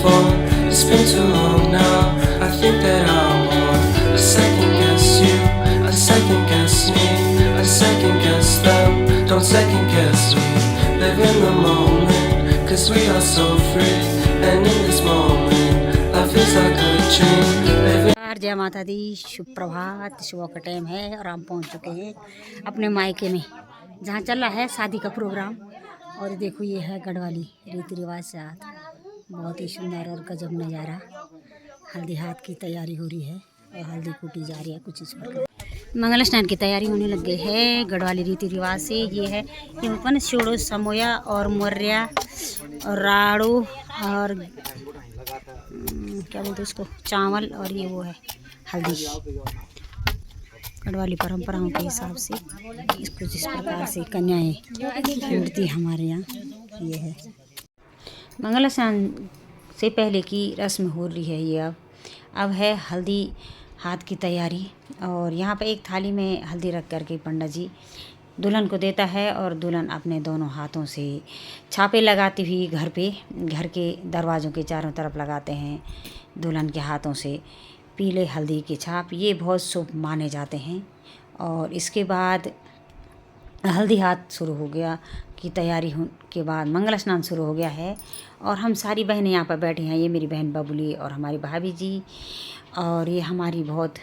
before. It's been too long now. I think that I'm on. I second guess you, I second guess me, I second guess them. Don't second guess me. Live in the moment, 'cause we are so free. And in this moment, life is like a dream. Living जय माता दी, शुभ प्रभात। सुबह का time है और हम पहुंच चुके हैं अपने मायके में, जहां चल रहा है शादी का प्रोग्राम। और देखो ये है गढ़वाली रीति रिवाज से हाथ, बहुत ही सुंदर और गजब नज़ारा। हल्दी हाथ की तैयारी हो रही है और हल्दी कूटी जा रही है कुछ इस प्रकार। मंगल स्नान की तैयारी होने लग गई है गढ़वाली रीति रिवाज से। ये है अपन शोड़ो समोया और मोर्या और राड़ू और क्या बोलते हैं इसको, चावल, और ये वो है हल्दी। गढ़वाली परंपराओं के हिसाब से इसको जिस प्रकार से कन्याएं मूर्ति हमारे यहाँ ये है। मंगल स्नान से पहले की रस्म हो रही है ये। अब है हल्दी हाथ की तैयारी। और यहाँ पे एक थाली में हल्दी रख कर के पंडित जी दुल्हन को देता है और दुल्हन अपने दोनों हाथों से छापे लगाती हुई घर के दरवाज़ों के चारों तरफ लगाते हैं। दुल्हन के हाथों से पीले हल्दी के छाप, ये बहुत शुभ माने जाते हैं। और इसके बाद हल्दी हाथ शुरू हो गया की तैयारी के बाद मंगल स्नान शुरू हो गया है। और हम सारी बहनें यहाँ पर बैठी हैं। ये मेरी बहन बबुली और हमारी भाभी जी, और ये हमारी बहुत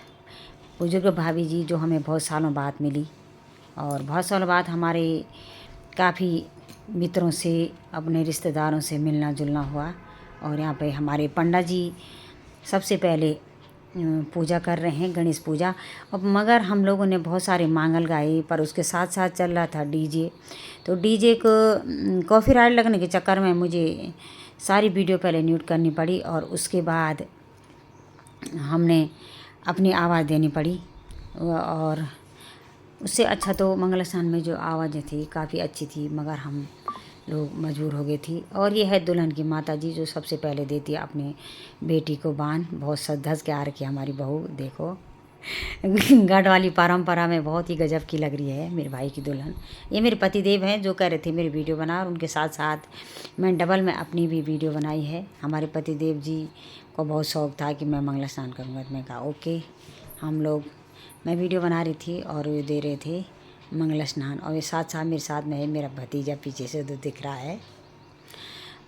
बुजुर्ग भाभी जी जो हमें बहुत सालों बाद मिली। और बहुत सालों बाद हमारे काफ़ी मित्रों से, अपने रिश्तेदारों से मिलना जुलना हुआ। और यहाँ पे हमारे पंडित जी सबसे पहले पूजा कर रहे हैं, गणेश पूजा। अब मगर हम लोगों ने बहुत सारे मांगल गाए, पर उसके साथ साथ चल रहा था डीजे। तो डीजे को कॉपीराइट लगने के चक्कर में मुझे सारी वीडियो पहले म्यूट करनी पड़ी और उसके बाद हमने अपनी आवाज़ देनी पड़ी। और उससे अच्छा तो मंगल स्नान में जो आवाज़ें थी काफ़ी अच्छी थी, मगर हम लोग मजबूर हो गई थी। और ये है दुल्हन की माता जी जो सबसे पहले देती है अपने बेटी को बान। बहुत सज धज के आ रखी है हमारी बहू, देखो। गढ़वाली परंपरा में बहुत ही गजब की लग रही है मेरे भाई की दुल्हन। ये मेरे पतिदेव हैं जो कह रहे थे मेरी वीडियो बना, और उनके साथ साथ मैं डबल में अपनी भी वीडियो बनाई है। हमारे पतिदेव जी को बहुत शौक़ था कि मैं मंगल स्नान करूँगा। मैं कहा ओके। मैं वीडियो बना रही थी और ये दे रहे थे मंगल स्नान। और ये साथ साथ मेरे साथ में है मेरा भतीजा, पीछे से दिख रहा है।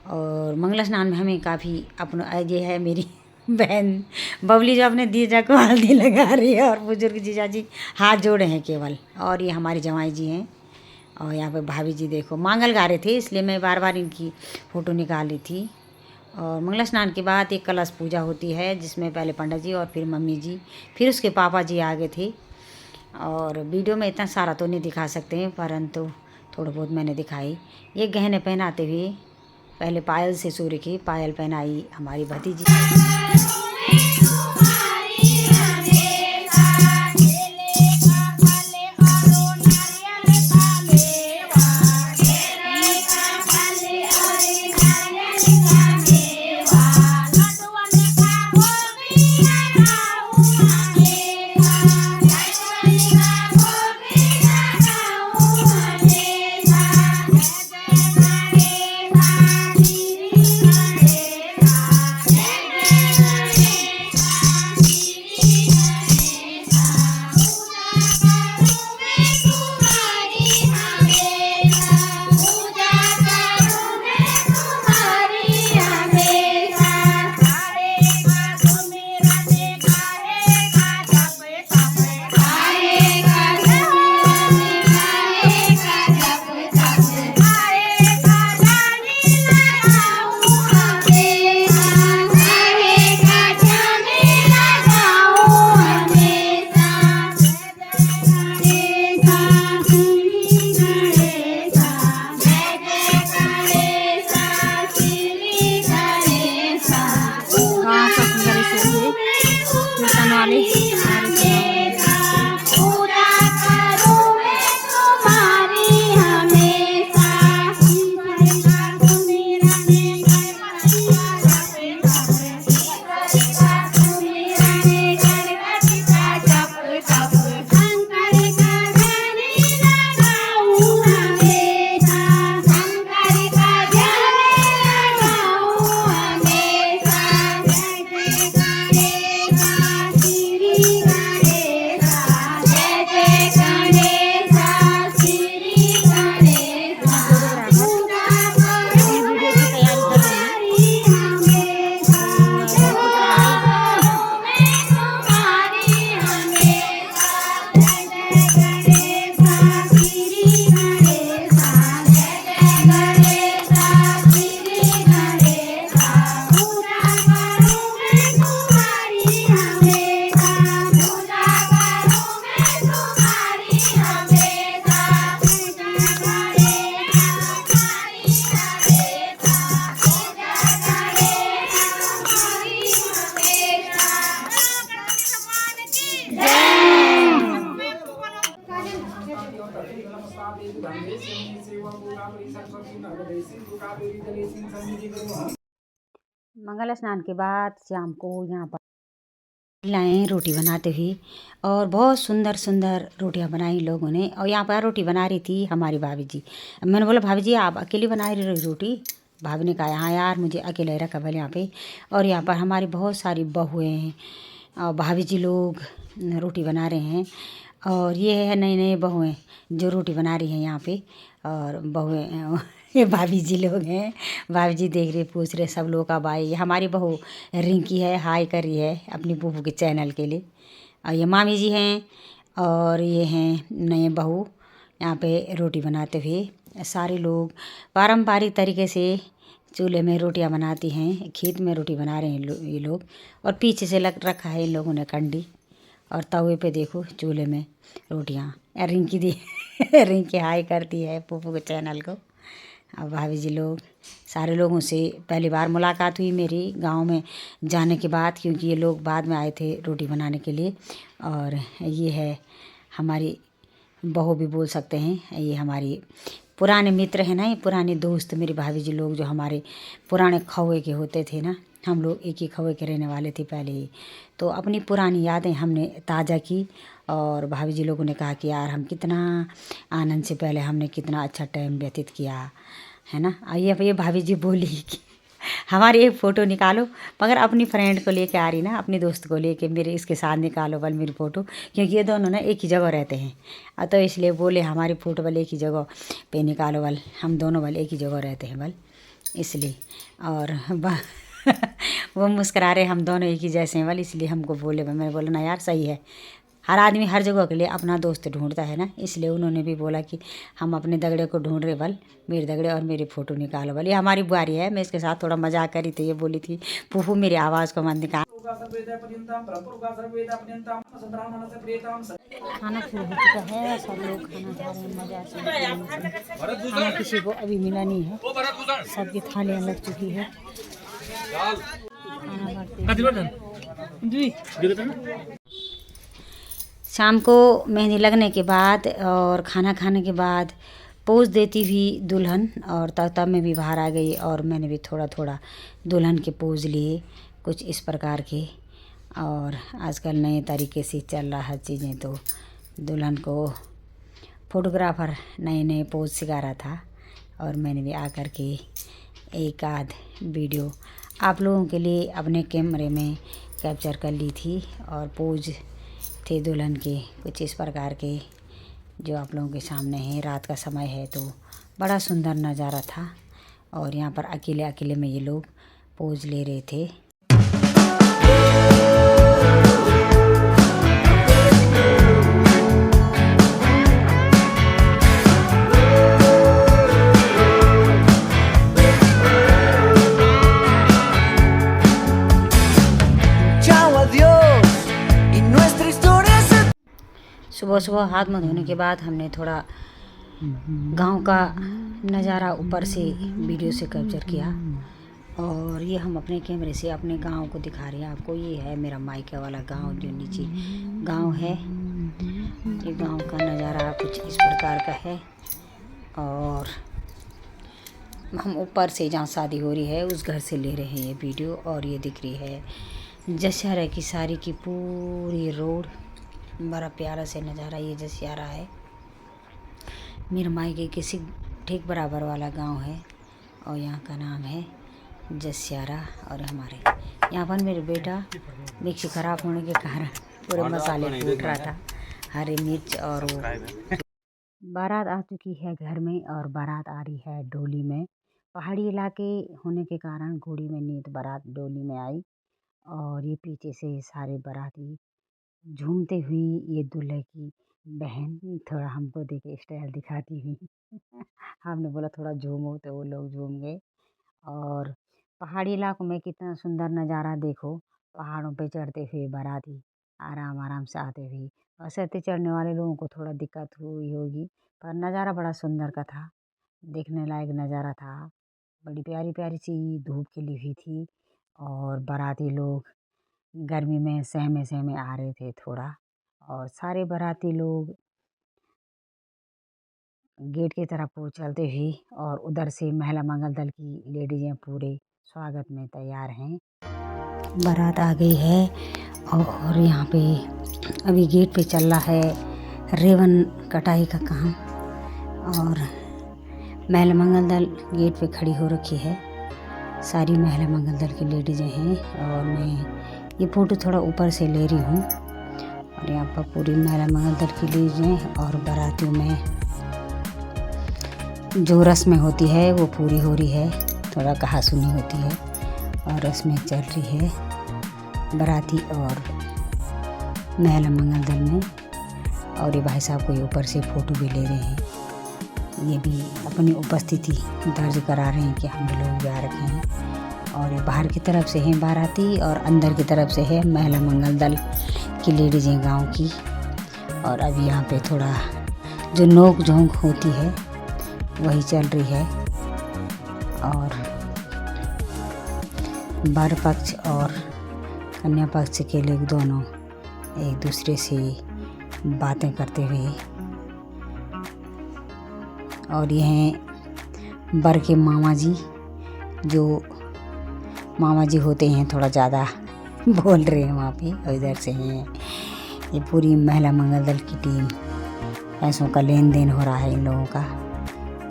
और मंगल स्नान में हमें काफ़ी अपना, ये है मेरी बहन बबली जो अपने जीजा को हल्दी लगा रही है, और बुजुर्ग जीजा जी हाथ जोड़े हैं केवल। और ये हमारे जवाई जी हैं। और यहाँ पे भाभी जी देखो मांगल गा रहे थे, इसलिए मैं बार बार इनकी फ़ोटो निकाल रही थी। और मंगल स्नान के बाद एक कलश पूजा होती है, जिसमें पहले पंडित जी और फिर मम्मी जी, फिर उसके पापा जी आ गए थे। और वीडियो में इतना सारा तो नहीं दिखा सकते हैं, परंतु थोड़ा बहुत मैंने दिखाई। ये गहने पहनाते हुए पहले पायल से शुरू की, पायल पहनाई हमारी भतीजी। मंगल स्नान के बाद शाम को यहाँ पर लाए रोटी बनाते हुए और बहुत सुंदर सुंदर रोटियां बनाई लोगों ने। और यहाँ पर रोटी बना रही थी हमारी भाभी जी। मैंने बोला भाभी जी आप अकेली बना रही हो रोटी? भाभी ने कहा हाँ यार मुझे अकेले रखा भले यहाँ पे। और यहाँ पर हमारी बहुत सारी बहुएँ हैं और भाभी जी लोग रोटी बना रहे हैं। और ये है नए नए बहुएँ जो रोटी बना रही हैं यहाँ पे। और बहुएँ ये भाभी जी लोग हैं। भाभी जी देख रहे पूछ रहे सब लोग का भाई। हमारी बहू रिंकी है हाय कर रही है अपनी बहू के चैनल के लिए। और ये मामी जी हैं और ये हैं नए बहू यहाँ पे रोटी बनाते हुए। सारे लोग पारंपरिक तरीके से चूल्हे में रोटियां बनाती हैं। खेत में रोटी बना रहे हैं ये लोग। और पीछे से लग रखा है इन लोगों ने कंडी। और तवे पे देखो चूल्हे में रोटियां। रिंकी दी रिंकी हाय करती है पप्पू के चैनल को। और भाभी जी लोग सारे लोगों से पहली बार मुलाकात हुई मेरी गांव में जाने के बाद, क्योंकि ये लोग बाद में आए थे रोटी बनाने के लिए। और ये है हमारी बहू भी बोल सकते हैं। ये हमारी पुराने मित्र हैं ना, ये पुराने दोस्त मेरी भाभी जी लोग जो हमारे पुराने खौए के होते थे ना। हम लोग एक ही खौए के रहने वाले थे पहले ही। तो अपनी पुरानी यादें हमने ताज़ा की। और भाभी जी लोगों ने कहा कि यार हम कितना आनंद से पहले हमने कितना अच्छा टाइम व्यतीत किया है ना। ये भाभी जी बोली कि हमारी एक फ़ोटो निकालो, मगर अपनी फ्रेंड को लेके आ रही ना, अपनी दोस्त को लेके मेरे इसके साथ निकालो बल मेरी फ़ोटो, क्योंकि ये दोनों ना एक ही जगह रहते हैं। तो इसलिए बोले हमारी फ़ोटो बल एक ही जगह पे निकालो बल, हम दोनों बल एक ही जगह रहते हैं बल इसलिए। और वो मुस्करा रहे हम दोनों एक ही जैसे हैं बल, इसलिए हमको बोले। मैंने बोला ना यार सही है, हर आदमी हर जगह के लिए अपना दोस्त ढूंढता है ना। इसलिए उन्होंने भी बोला कि हम अपने दगड़े को ढूंढ रहे बल, मेरे दगड़े और मेरी फ़ोटो निकालो बल। ये हमारी बुआरी है, मैं इसके साथ थोड़ा मजाक करी थी। ये बोली थी फूफू मेरी आवाज़ को मत निकाल। खाना शुरू हो चुका है, सब लोग खाना खा रहे हैं मजा से। खाना किसी को अभी मिला नहीं है, सबकी थालियाँ लग चुकी है। शाम को मेहंदी लगने के बाद और खाना खाने के बाद पोज देती हुई दुल्हन और तब में भी बाहर आ गई। और मैंने भी थोड़ा थोड़ा दुल्हन के पोज लिए कुछ इस प्रकार के। और आजकल नए तरीके से चल रहा है चीज़ें, तो दुल्हन को फोटोग्राफर नए नए पोज सिखा रहा था। और मैंने भी आकर के एक आध वीडियो आप लोगों के लिए अपने कैमरे में कैप्चर कर ली थी। और पोज थे दुल्हन के कुछ इस प्रकार के जो आप लोगों के सामने है। रात का समय है तो बड़ा सुंदर नज़ारा था। और यहाँ पर अकेले अकेले में ये लोग पोज ले रहे थे। सुबह सुबह हाथ मुँह धोने के बाद हमने थोड़ा गांव का नज़ारा ऊपर से वीडियो से कैप्चर किया। और ये हम अपने कैमरे से अपने गांव को दिखा रहे हैं आपको। ये है मेरा मायके वाला गांव, जो नीचे गांव है। ये गांव का नज़ारा कुछ इस प्रकार का है। और हम ऊपर से जहाँ शादी हो रही है उस घर से ले रहे हैं ये वीडियो। और ये दिख रही है जसियारा की सारी की पूरी रोड, बड़ा प्यारा से नज़ारा ये जसियारा है। मेरे मायके के ठीक बराबर वाला गांव है और यहाँ का नाम है जसियारा। और हमारे यहाँ पर मेरे बेटा मिक्सी ख़राब होने के कारण पूरे मसाले कूट रहा था, हरी मिर्च। और वो बारात आ चुकी है घर में और बारात आ रही है डोली में। पहाड़ी इलाके होने के कारण घोड़ी में नींद बारात डोली में आई। और ये पीछे से सारे बाराती झूमते हुई ये दूल्हे की बहन थोड़ा हमको देखे स्टाइल दिखाती हुई हमने बोला थोड़ा झूमो तो वो लोग झूम गए। और पहाड़ी इलाकों में कितना सुंदर नज़ारा देखो, पहाड़ों पे चढ़ते हुए बाराती आराम आराम से आते हुए। वैसे चढ़ने वाले लोगों को थोड़ा दिक्कत हुई होगी, पर नज़ारा बड़ा सुंदर का था, देखने लायक नज़ारा था। बड़ी प्यारी प्यारी सी धूप खिली हुई थी। और बाराती लोग गर्मी में सहमे सहमे आ रहे थे थोड़ा। और सारे बाराती लोग गेट की तरफ वो चलते हुए और उधर से महिला मंगल दल की लेडीजें पूरे स्वागत में तैयार हैं। बारात आ गई है और यहाँ पे अभी गेट पे चल रहा है रिबन कटाई का काम और महिला मंगल दल गेट पे खड़ी हो रखी है। सारी महिला मंगल दल की लेडीजें हैं और मैं ये फ़ोटो थोड़ा ऊपर से ले रही हूँ और यहाँ पर पूरी महिला मंगल दल की लेडीजें और बारातियों में जो रस्में होती है वो पूरी हो रही है। थोड़ा कहासुनी होती है और रस्में चल रही है बाराती और महिला मंगल दल में। और ये भाई साहब कोई ऊपर से फ़ोटो भी ले रहे हैं। ये भी अपनी उपस्थिति दर्ज करा रहे हैं कि हम लोग जा रखे हैं। और ये बाहर की तरफ से हैं बाराती और अंदर की तरफ से है महिला मंगल दल की लेडीजें गांव की। और अभी यहाँ पे थोड़ा जो नोक झोंक होती है वही चल रही है। और वर पक्ष और कन्या पक्ष के लोग दोनों एक दूसरे से बातें करते हुए और ये हैं वर के मामा जी, जो मामा जी होते हैं थोड़ा ज़्यादा बोल रहे हैं वहाँ पे। और इधर से हैं ये पूरी महिला मंगल दल की टीम। पैसों का लेन देन हो रहा है इन लोगों का।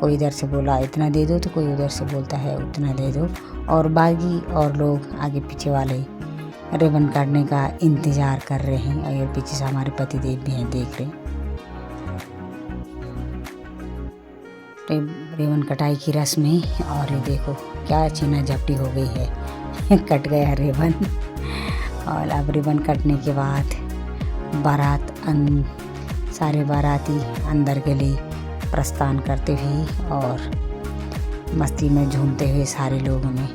कोई इधर से बोला इतना दे दो तो कोई उधर से बोलता है उतना दे दो। और बाकी और लोग आगे पीछे वाले रिबन काटने का इंतज़ार कर रहे हैं। और ये पीछे से हमारे पतिदेव भी हैं, देख रहे हैं। रिबन कटाई की रस्म में और ये देखो क्या छीना झपटी हो गई है कट गया रिबन। और अब रिबन कटने के बाद बारात सारे बाराती अंदर के लिए प्रस्थान करते हुए और मस्ती में झूमते हुए सारे लोगों ने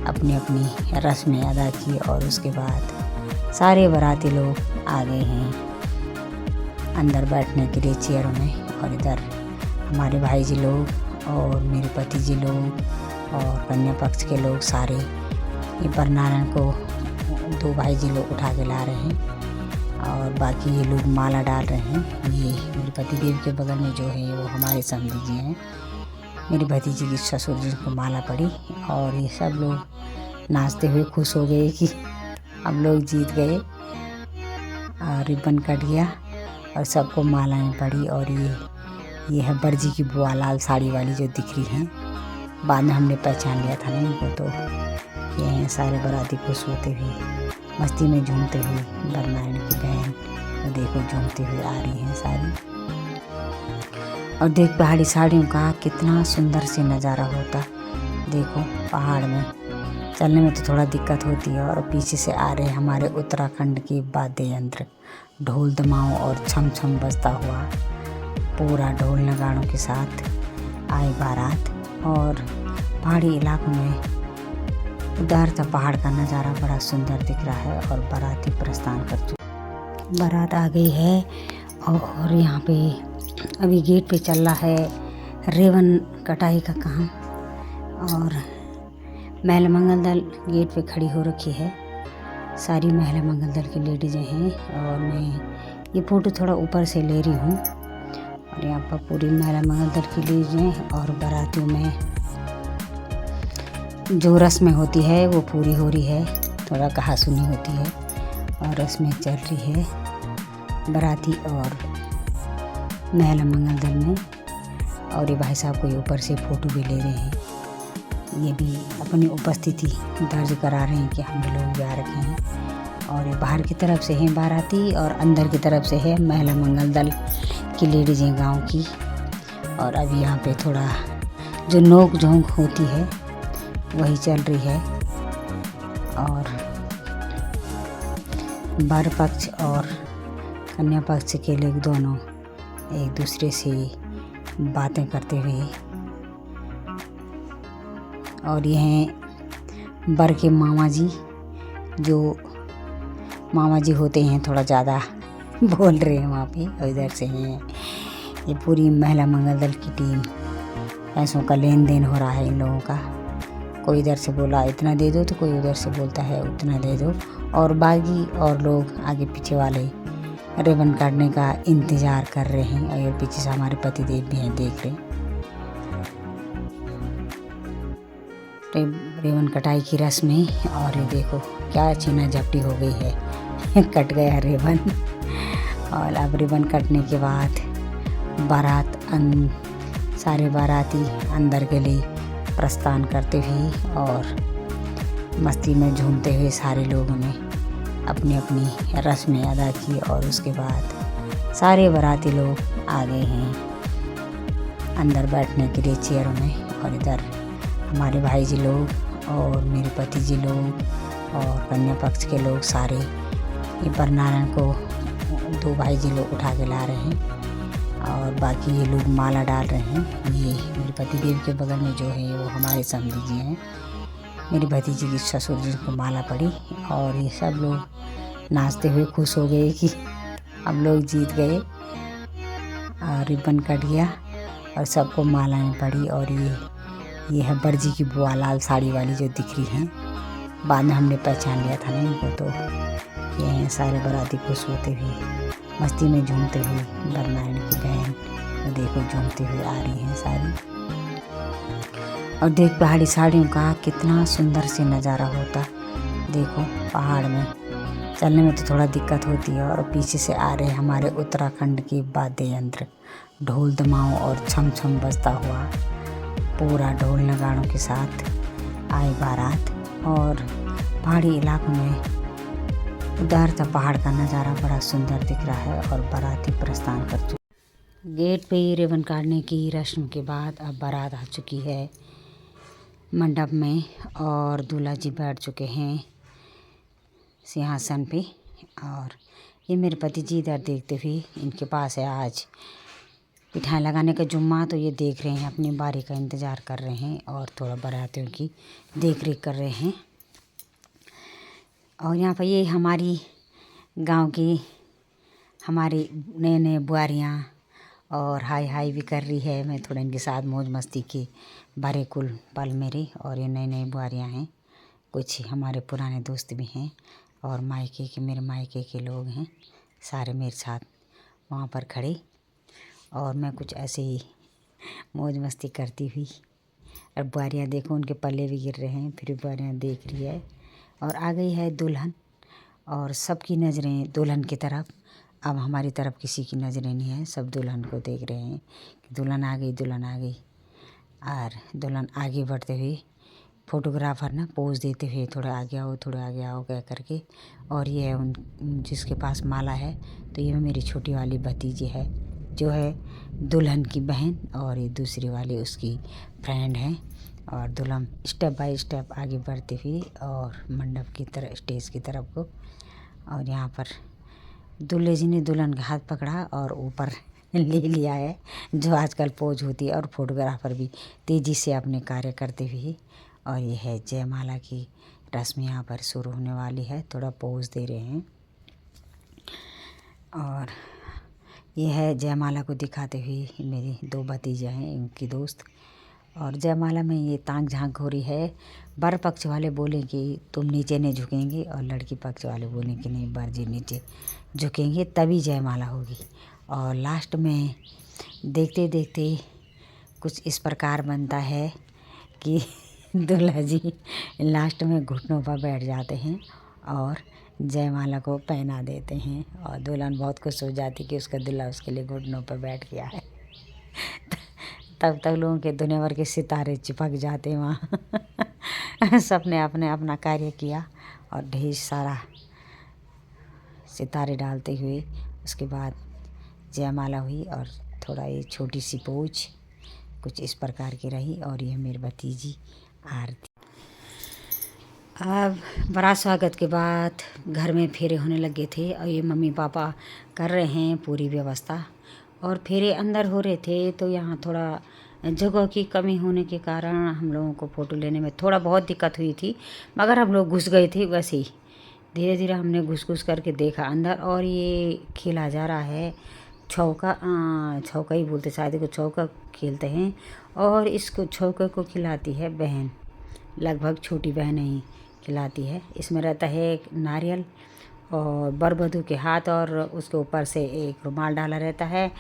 अपनी अपनी रस्में अदा की। और उसके बाद सारे बाराती लोग आ गए हैं अंदर बैठने के लिए चेयरों में। और इधर हमारे भाई जी लोग और मेरे पति जी लोग और कन्या पक्ष के लोग सारे ये बरनारायण को 2 भाई जी लोग उठा के ला रहे हैं। और बाकी ये लोग माला डाल रहे हैं। ये मेरे पतिदेव के बगल में जो है वो हमारे समधी जी हैं। मेरी भतीजी की ससुर जी को माला पड़ी और ये सब लोग नाचते हुए खुश हो गए कि हम लोग जीत गए। और रिबन कट गया और सबको मालाएं पड़ी। और ये है बरजी की बुआ लाल साड़ी वाली जो दिख रही हैं। बाद में हमने पहचान लिया था ना इनको। तो ये हैं सारे बाराती खुश होते हुए मस्ती में झूमते हुए। बरनारायण की बहन तो देखो झूमते हुए आ रही हैं सारी। और देख पहाड़ी साड़ियों का कितना सुंदर से नज़ारा होता। देखो पहाड़ में चलने में तो थोड़ा दिक्कत होती है। और पीछे से आ रहे हमारे उत्तराखंड के वाद्य यंत्र, ढोल दमाओं और छम छम बजता हुआ पूरा ढोल नगाड़ों के साथ आए बारात। और पहाड़ी इलाकों में उधर तक पहाड़ का नज़ारा बड़ा सुंदर दिख रहा है। और बाराती प्रस्थान कर चुकी। बारात आ गई है और यहाँ पे अभी गेट पे चल रहा है रिबन कटाई का काम और महिला मंगल दल गेट पे खड़ी हो रखी है। सारी महिला मंगल दल की लेडीजें हैं और मैं ये फ़ोटो थोड़ा ऊपर से ले रही हूँ। और यहाँ पर पूरी महिला मंगल दल की लेडीजें और बारातियों में जो रस्में होती है वो पूरी हो रही है। थोड़ा कहासुनी होती है और रस्में चल रही है बाराती और महिला मंगल दल में। और ये भाई साहब कोई ऊपर से फ़ोटो भी ले रहे हैं। ये भी अपनी उपस्थिति दर्ज करा रहे हैं कि हम लोग जा रखे हैं। और ये बाहर की तरफ से हैं बाराती और अंदर की तरफ से है महिला मंगल दल की लेडीजें गांव की। और अभी यहाँ पे थोड़ा जो नोक झोंक होती है वही चल रही है। और वर पक्ष और कन्या पक्ष के लोग दोनों एक दूसरे से बातें करते हुए और ये हैं वर के मामा जी, जो मामा जी होते हैं थोड़ा ज़्यादा बोल रहे हैं वहाँ पे। और इधर से हैं ये पूरी महिला मंगल दल की टीम। पैसों का लेन देन हो रहा है इन लोगों का। कोई इधर से बोला इतना दे दो तो कोई उधर से बोलता है उतना दे दो। और बाकी और लोग आगे पीछे वाले रिबन काटने का इंतज़ार कर रहे हैं। और ये पीछे से हमारे पतिदेव भी हैं, देख रहे हैं। रिबन कटाई की रस्म में, और ये देखो क्या छीना झपटी हो गई है कट गया रिबन। और अब रिबन कटने के बाद बारात सारे बाराती अंदर के लिए प्रस्थान करते हुए और मस्ती में झूमते हुए सारे लोगों ने अपनी अपनी रस्में अदा की। और उसके बाद सारे बाराती लोग आ गए हैं अंदर बैठने के लिए चेयरों में। और इधर हमारे भाई जी लोग और मेरे पति जी लोग और कन्या पक्ष के लोग सारे ये वरनारायण को 2 भाई जी लोग उठा के ला रहे हैं और बाकी ये लोग माला डाल रहे हैं। ये मेरे पतिदेव के बगल में जो है वो हमारे समधी जी हैं। मेरी भतीजी की ससुर जी को माला पड़ी और ये सब लोग नाचते हुए खुश हो गए कि हम लोग जीत गए। और रिबन कट गया और सबको मालाएं पड़ी। और ये है बड़जी की बुआ, लाल साड़ी वाली जो दिख रही हैं। बाद में हमने पहचान लिया था ना इनको। तो ये हैं सारे बाराती खुश होते हुए मस्ती में झूमते हुए। वरनारायण की बहन तो देखो झूमते हुए आ रही हैं सारी। और देख पहाड़ी साड़ियों का कितना सुंदर से नज़ारा होता। देखो पहाड़ में चलने में तो थोड़ा दिक्कत होती है। और पीछे से आ रहे हमारे उत्तराखंड के वाद्य यंत्र, ढोल दमाओं और छम छम बजता हुआ पूरा ढोल नगाड़ों के साथ आए बारात। और पहाड़ी इलाकों में उधर था पहाड़ का नज़ारा बड़ा सुंदर दिख रहा है। और बाराती प्रस्थान कर चुके। गेट पे ही रिबन काटने की रस्म के बाद अब बारात आ चुकी है मंडप में और दूल्हा जी बैठ चुके हैं सिंहासन पे। और ये मेरे पति जी इधर देखते हुए, इनके पास है आज मिठाई लगाने का जुम्मा। तो ये देख रहे हैं, अपनी बारी का इंतज़ार कर रहे हैं और थोड़ा बारातियों की देख रेख कर रहे हैं। और यहाँ पर ये हमारी गांव की हमारी नए नए बुआरियाँ और हाय हाय भी कर रही है। मैं थोड़ा इनके साथ मौज मस्ती के बारे कुल पल मेरे। और ये नई नई बुआरियाँ हैं, कुछ हमारे पुराने दोस्त भी हैं और मायके के मेरे मायके के लोग हैं सारे मेरे साथ वहाँ पर खड़े। और मैं कुछ ऐसे ही मौज मस्ती करती हुई। और बुआरियाँ देखो उनके पल्ले भी गिर रहे हैं, फिर बुआरियाँ देख रही है। और आ गई है दुल्हन और सबकी नज़रें दुल्हन की तरफ। अब हमारी तरफ किसी की नज़रें नहीं है, सब दुल्हन को देख रहे हैं कि दुल्हन आ गई, दुल्हन आ गई। और दुल्हन आगे बढ़ते हुए फोटोग्राफर ना पोज देते हुए थोड़ा आगे आओ, थोड़ा आगे आओ कह करके। और ये है उन जिसके पास माला है, तो ये मेरी छोटी वाली भतीजी है जो है दुल्हन की बहन। और ये दूसरी वाली उसकी फ्रेंड है। और दुल्हन स्टेप बाय स्टेप आगे बढ़ती हुई और मंडप की तरफ, स्टेज की तरफ को। और यहाँ पर दूल्हे जी ने दुल्हन का हाथ पकड़ा और ऊपर ले लिया है, जो आजकल पोज होती है। और फोटोग्राफर भी तेज़ी से अपने कार्य करते हुए। और ये है जयमाला की रस्म यहाँ पर शुरू होने वाली है, थोड़ा पोज दे रहे हैं। और ये है जयमाला को दिखाते हुए मेरी 2 भतीजा हैं, इनकी दोस्त। और जयमाला में ये तांग झांक हो रही है। वर पक्ष वाले बोले कि तुम नीचे नहीं झुकेंगे और लड़की पक्ष वाले बोले कि नहीं वर जी नीचे झुकेंगे तभी जयमाला होगी। और लास्ट में देखते देखते कुछ इस प्रकार बनता है कि दूल्हा जी लास्ट में घुटनों पर बैठ जाते हैं और जयमाला को पहना देते हैं। और दुल्हन बहुत खुश हो जाती कि उसका दूल्हा उसके लिए घुटनों पर बैठ गया है। तब तक लोगों के दुनिया भर के सितारे चिपक जाते वहाँ। सबने अपने अपना कार्य किया और ढेर सारा सितारे डालते हुए उसके बाद जयमाला हुई। और थोड़ा ये छोटी सी पोज कुछ इस प्रकार की रही। और ये मेरी भतीजी आरती। अब बड़ा स्वागत के बाद घर में फेरे होने लगे थे और ये मम्मी पापा कर रहे हैं पूरी व्यवस्था। और फेरे अंदर हो रहे थे तो यहाँ थोड़ा जगह की कमी होने के कारण हम लोगों को फ़ोटो लेने में थोड़ा बहुत दिक्कत हुई थी। मगर हम लोग घुस गए थे, वैसे ही धीरे धीरे हमने घुस घुस करके देखा अंदर। और ये खेला जा रहा है छौका, छौका ही बोलते शायद को, छौका खेलते हैं। और इसको छौके को खिलाती है बहन, लगभग छोटी बहन ही खिलाती है। इसमें रहता है एक नारियल और बर वधू के हाथ और उसके ऊपर से एक रुमाल डाला रहता है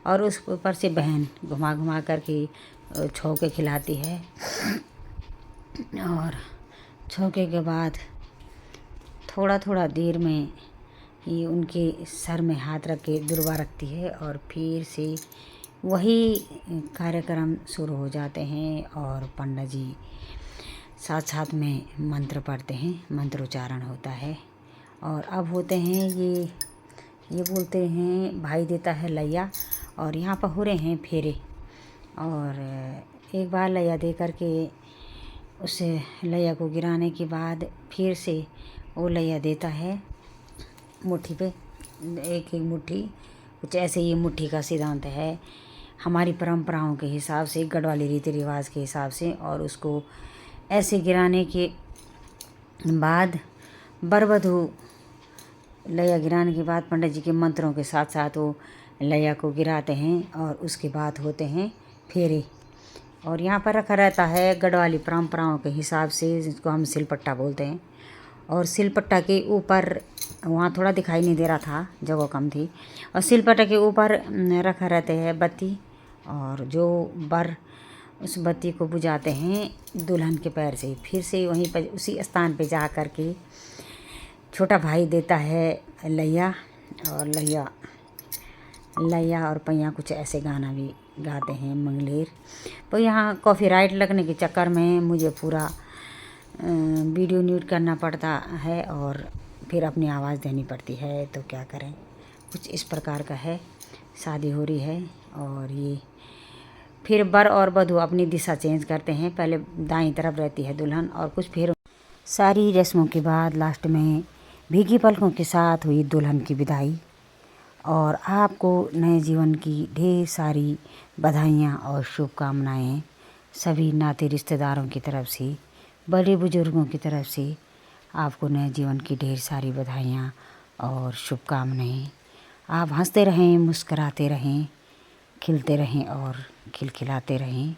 और उस ऊपर से बहन घुमा घुमा कर के छौके खिलाती है। और छौके के बाद थोड़ा थोड़ा देर में ये उनके सर में हाथ रख के दुर्वा रखती है और फिर से वही कार्यक्रम शुरू हो जाते हैं और पंडित जी साथ साथ में मंत्र पढ़ते हैं, मंत्रोच्चारण होता है। और अब होते हैं ये बोलते हैं, भाई देता है लैया और यहाँ पर हो रहे हैं फेरे। और एक बार लैया दे करके उसे लैया को गिराने के बाद फिर से वो लैया देता है मुट्ठी पे, एक एक मुट्ठी, कुछ ऐसे ये मुट्ठी का सिद्धांत है हमारी परंपराओं के हिसाब से, गढ़वाली रीति रिवाज के हिसाब से। और उसको ऐसे गिराने के बाद बर वधू लैया गिराने के बाद पंडित जी के मंत्रों के साथ साथ वो लैया को गिराते हैं और उसके बाद होते हैं फेरे। और यहाँ पर रखा रहता है गढ़वाली परंपराओं के हिसाब से, जिसको हम सिलपट्टा बोलते हैं। और सिलपट्टा के ऊपर, वहाँ थोड़ा दिखाई नहीं दे रहा था, जगह कम थी, और सिलपट्टा के ऊपर रखा रहते हैं बत्ती। और जो बर उस बत्ती को बुझाते हैं दुल्हन के पैर से, फिर से वहीं पर उसी स्थान पे जा कर के छोटा भाई देता है लैया। और लैया और पैया कुछ ऐसे गाना भी गाते हैं मंगलेर। तो यहाँ कॉपीराइट लगने के चक्कर में मुझे पूरा वीडियो म्यूट करना पड़ता है और फिर अपनी आवाज़ देनी पड़ती है, तो क्या करें। कुछ इस प्रकार का है, शादी हो रही है और ये फिर बर और वधू अपनी दिशा चेंज करते हैं। पहले दाईं तरफ रहती है दुल्हन और कुछ फिर सारी रस्मों के बाद लास्ट में भीगी पलकों के साथ हुई दुल्हन की विदाई। और आपको नए जीवन की ढेर सारी बधाइयाँ और शुभकामनाएँ सभी नाते रिश्तेदारों की तरफ से, बड़े बुजुर्गों की तरफ से आपको नए जीवन की ढेर सारी बधाइयाँ और शुभकामनाएँ। आप हंसते रहें, मुस्कराते रहें, खिलते रहें और खिलखिलाते रहें।